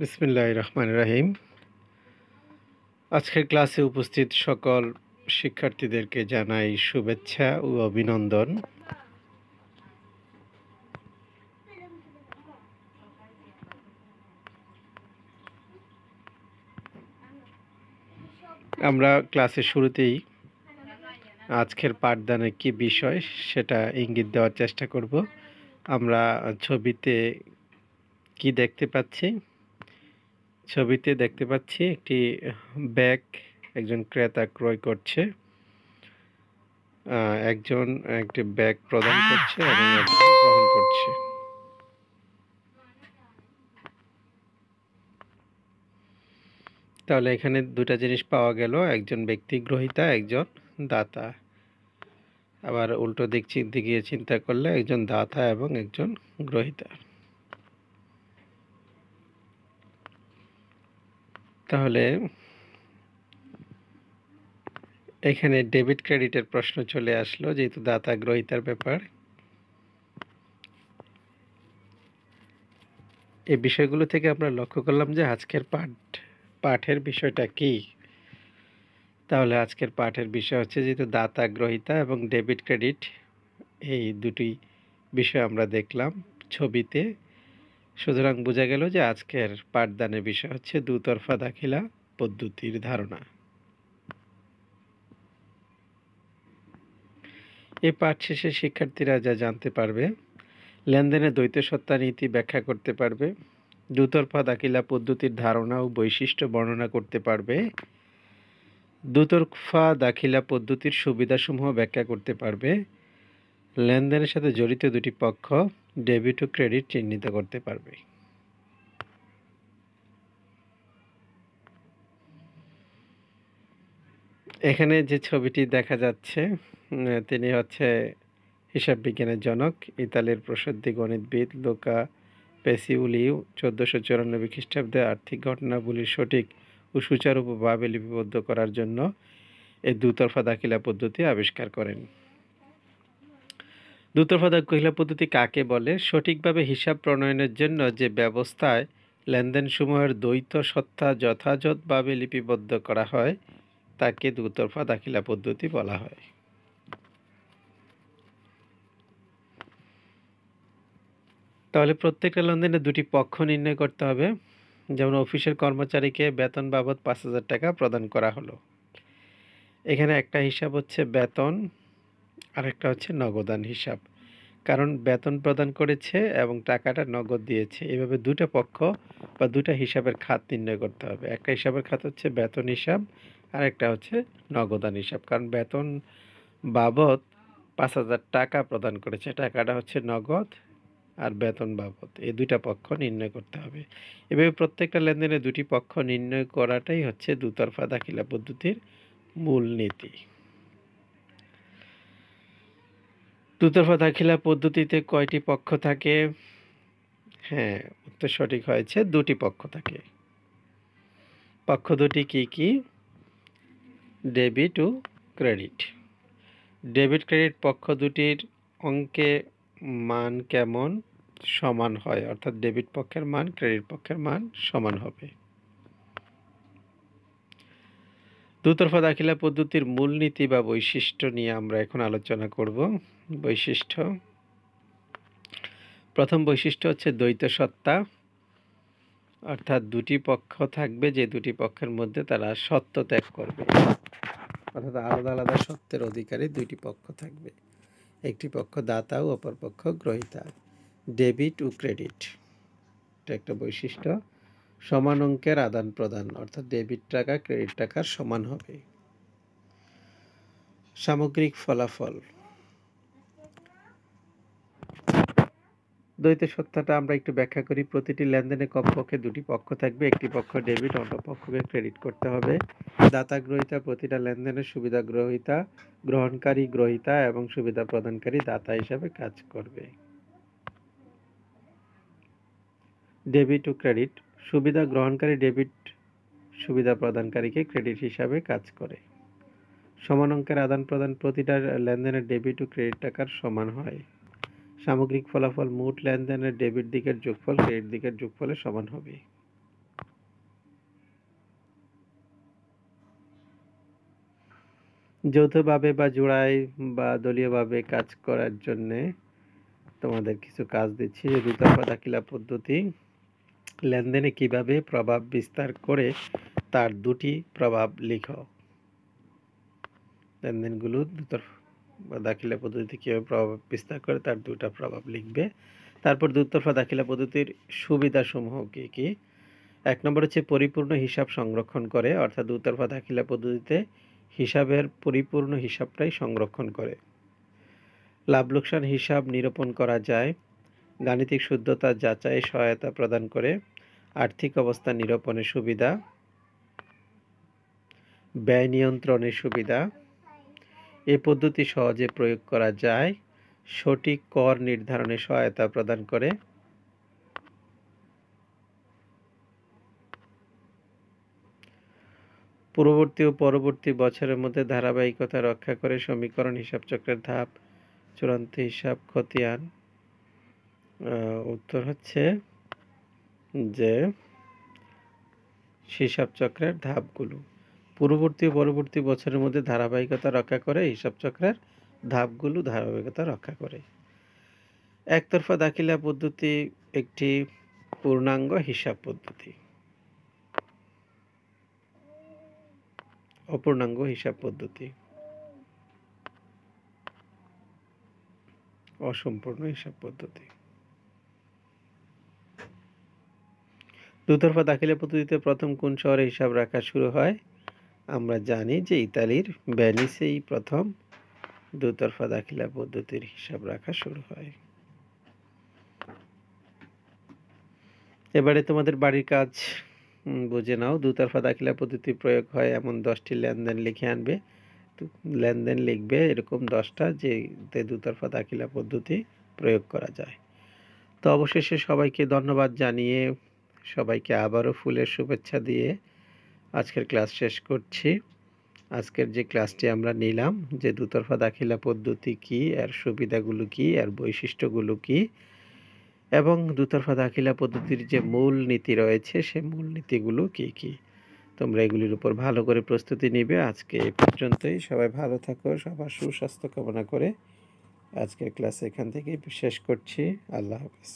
বিসমিল্লাহির রহমানির রহিম। আজকের ক্লাসে উপস্থিত সকল শিক্ষার্থীদেরকে জানাই শুভেচ্ছা ও অভিনন্দন। আমরা ক্লাসের শুরুতেই আজকের পাঠদানের কি বিষয় সেটা ইঙ্গিত দেওয়ার চেষ্টা করব। আমরা ছবিতে কি দেখতে পাচ্ছি? ছবিতে দেখতে পাচ্ছি একটি ব্যাগ একজন ক্রেতা ক্রয় করছে। একজন একটি ব্যাগ প্রদান করছে এবং একজন গ্রহণ করছে। তাহলে এখানে দুটা জিনিস পাওয়া গেল, একজন ব্যক্তি গ্রহীতা, একজন দাতা। আবার উল্টো দিক দিকে চিন্তা করলে একজন দাতা এবং একজন গ্রহীতা। তাহলে এখানে ডেবিট ক্রেডিটের প্রশ্ন চলে আসলো, যেহেতু দাতা গ্রহীতার ব্যাপার। এই বিষয়গুলো থেকে আমরা লক্ষ্য করলাম যে আজকের পাঠের বিষয়টা কি। তাহলে আজকের পাঠের বিষয় হচ্ছে যেহেতু দাতা গ্রহীতা এবং ডেবিট ক্রেডিট, এই দুটি বিষয় আমরা দেখলাম ছবিতে। সুতরাং বোঝা গেল যে আজকের পাঠদানের বিষয় হচ্ছে দুতরফা দাখিলা পদ্ধতির ধারণা। এই পাঠ শেষে শিক্ষার্থীরা যা জানতে পারবে: লেনদেনের দ্বৈত সত্তা নীতি ব্যাখ্যা করতে পারবে, দুতরফা দাখিলা পদ্ধতির ধারণা ও বৈশিষ্ট্য বর্ণনা করতে পারবে, দুতরফা দাখিলা পদ্ধতির সুবিধাসমূহ ব্যাখ্যা করতে পারবে, লেনদেনের সাথে জড়িত দুটি পক্ষ ডেবিট ও ক্রেডিট চিহ্নিত করতে পারবে। এখানে যে ছবিটি দেখা যাচ্ছে, তিনি হচ্ছে হিসাব বিজ্ঞানের জনক, ইতালির প্রসিদ্ধ গণিতবিদ লুকা পেসিউলি 1494 খ্রিস্টাব্দে আর্থিক ঘটনাবলীর সঠিক ও সুচারুভাবে লিপিবদ্ধ করার জন্য এই দুতরফা দাখিলা পদ্ধতি আবিষ্কার করেন। দুতরফা দাখিলা পদ্ধতি কাকে বলে? সঠিকভাবে হিসাব প্রণয়নের জন্য যে ব্যবস্থায় লেনদেনসমূহের দ্বৈত সত্তা যথাযথভাবে লিপিবদ্ধ করা হয় তাকে দুতরফা দাখিলা পদ্ধতি বলা হয়। তাহলে প্রত্যেকটা লেনদেনে দুটি পক্ষ নির্ণয় করতে হবে। যেমন অফিসের কর্মচারীকে বেতন বাবদ 5,000 টাকা প্রদান করা হলো। এখানে একটা হিসাব হচ্ছে বেতন, আর একটা হচ্ছে নগদান হিসাব। কারণ বেতন প্রদান করেছে এবং টাকাটা নগদ দিয়েছে, এভাবে দুটো পক্ষ বা দুটা হিসাবের খাত নির্ণয় করতে হবে। একটা হিসাবের খাত হচ্ছে বেতন হিসাব, আর একটা হচ্ছে নগদান হিসাব। কারণ বেতন বাবদ 5,000 টাকা প্রদান করেছে, টাকাটা হচ্ছে নগদ, আর বেতন বাবদ, এই দুইটা পক্ষ নির্ণয় করতে হবে। এভাবে প্রত্যেকটা লেনদেনে দুটি পক্ষ নির্ণয় করাটাই হচ্ছে দুতরফা দাখিলা পদ্ধতির মূল নীতি। দুতরফা দাখিলা পদ্ধতিতে কয়টি পক্ষ থাকে? হ্যাঁ, উত্তর সঠিক হয়েছে, দুটি পক্ষ থাকে। পক্ষ দুটি কি কি? ডেবিট ও ক্রেডিট। ডেবিট ক্রেডিট পক্ষ দুটির অঙ্কে মান কেমন? সমান হয়, অর্থাৎ ডেবিট পক্ষের মান ক্রেডিট পক্ষের মান সমান হবে। দুতরফা দাখিলা পদ্ধতির মূলনীতি বা বৈশিষ্ট্য নিয়ে আমরা এখন আলোচনা করব। বৈশিষ্ট্য, প্রথম বৈশিষ্ট্য হচ্ছে দ্বৈত সত্তা, অর্থাৎ দুটি পক্ষ থাকবে যে দুটি পক্ষের মধ্যে তারা সত্ত্ব ত্যাগ করবে, অর্থাৎ আলাদা আলাদা সত্ত্বের অধিকারী দুইটি পক্ষ থাকবে। একটি পক্ষ দাতা ও অপর পক্ষ গ্রহীতা। ডেবিট ও ক্রেডিট, এটা একটা বৈশিষ্ট্য। সমান অঙ্কের আদান প্রদান, অর্থাৎ ডেবিট টাকা ক্রেডিট টাকার সমান হবে। সামগ্রিক ফলাফল, দ্বৈত সত্তাটা আমরা একটু ব্যাখ্যা করি। প্রতিটি লেনদেনে কমপক্ষে দুটি পক্ষ থাকবে, একটি পক্ষ ডেবিট, অন্য পক্ষকে ক্রেডিট করতে হবে। দাতা গ্রহীতা, প্রতিটা লেনদেনের সুবিধা গ্রহীতা গ্রহণকারী গ্রহীতা এবং সুবিধা প্রদানকারী দাতা হিসাবে কাজ করবে। ডেবিট ও ক্রেডিট, সুবিধা গ্রহণকারী ডেবিট সুবিধা প্রদানকারীকে ক্রেডিট হিসাবে কাজ করে। সমান অঙ্কের আদান প্রদান, প্রতিটা লেনদেনের ডেবিট ও ক্রেডিট টাকার সমান হয়। সামগ্রিক ফলাফল, মোট লেনদেনের ডেবিট দিকের যোগফল ক্রেডিট দিকের যোগফলের সমান হবে। যৌথভাবে বা জোড়ায় বা দলীয়ভাবে কাজ করার জন্যে তোমাদের কিছু কাজ দিচ্ছি। যে দুতরফা দাখিলা পদ্ধতি লেনদেনে কিভাবে প্রভাব বিস্তার করে তার দুটি প্রভাব লিখো। লেনদেনগুলো দুতরফা দাখিলা পদ্ধতিতে কীভাবে প্রভাব বিস্তার করে তার দুটা প্রভাব লিখবে। তারপর দুতরফা দাখিলা পদ্ধতির সুবিধাসমূহ কী কী। 1 নম্বর হচ্ছে পরিপূর্ণ হিসাব সংরক্ষণ করে, অর্থাৎ দুতরফা দাখিলা পদ্ধতিতে হিসাবের পরিপূর্ণ হিসাবটাই সংরক্ষণ করে। লাভ লোকসান হিসাব নিরূপণ করা যায়, গাণিতিক শুদ্ধতা যাচাইয়ে সহায়তা প্রদান করে, আর্থিক অবস্থা নিরূপণের সুবিধা, ব্যয় নিয়ন্ত্রণের সুবিধা। এ পদ্ধতি সহজে প্রয়োগ করা যায়, সঠিক কর নির্ধারণে সহায়তা প্রদান করে। পূর্ববর্তী ও পরবর্তী বছরের মধ্যে ধারাবাহিকতা রক্ষা করে সমীকরণ হিসাব চক্রের ধাপ, চূড়ান্ত হিসাব খতিয়ান। উত্তর হচ্ছে যে হিসাব চক্রের ধাপগুলো পূর্ববর্তী ও পরবর্তী বছরের মধ্যে ধারাবাহিকতা রক্ষা করে, হিসাব চক্রের ধাপগুলো ধারাবাহিকতা রক্ষা করে। একতরফা দাখিলা পদ্ধতি একটি পূর্ণাঙ্গ হিসাব পদ্ধতি। অপূর্ণাঙ্গ হিসাব পদ্ধতি, অসম্পূর্ণ হিসাব পদ্ধতি। দুতরফা দাখিলা পদ্ধতিতে প্রথম কোন শহরে হিসাব রাখা শুরু হয়? আমরা জানি যে ইতালির ভেনিসেই প্রথম দুতরফা দাখিলা পদ্ধতির হিসাব রাখা শুরু হয়। এবারে তোমাদের বাড়ির কাজ বুঝে নাও। দুতরফা দাখিলা পদ্ধতি প্রয়োগ হয় এমন 10টি লেনদেন লিখে আনবে। লেনদেন লিখবে এরকম 10টা যেতে দুতরফা দাখিলা পদ্ধতি প্রয়োগ করা যায়। তো অবশেষে সবাইকে ধন্যবাদ জানিয়ে, সবাইকে আবারও ফুলের শুভেচ্ছা দিয়ে আজকের ক্লাস শেষ করছি। আজকের যে ক্লাসটি আমরা নিলাম যে দুতরফা দাখিলা পদ্ধতি কী, এর সুবিধাগুলো কী, এর বৈশিষ্ট্যগুলো কী, এবং দুতরফা দাখিলা পদ্ধতির যে মূল নীতি রয়েছে সে মূল নীতিগুলো কী কী, তোমরা এগুলির উপর ভালো করে প্রস্তুতি নিবে। আজকে এই পর্যন্তই। সবাই ভালো থাকো, সবার সুস্বাস্থ্য কামনা করে আজকের ক্লাস এখান থেকেই শেষ করছি। আল্লাহ হাফেজ।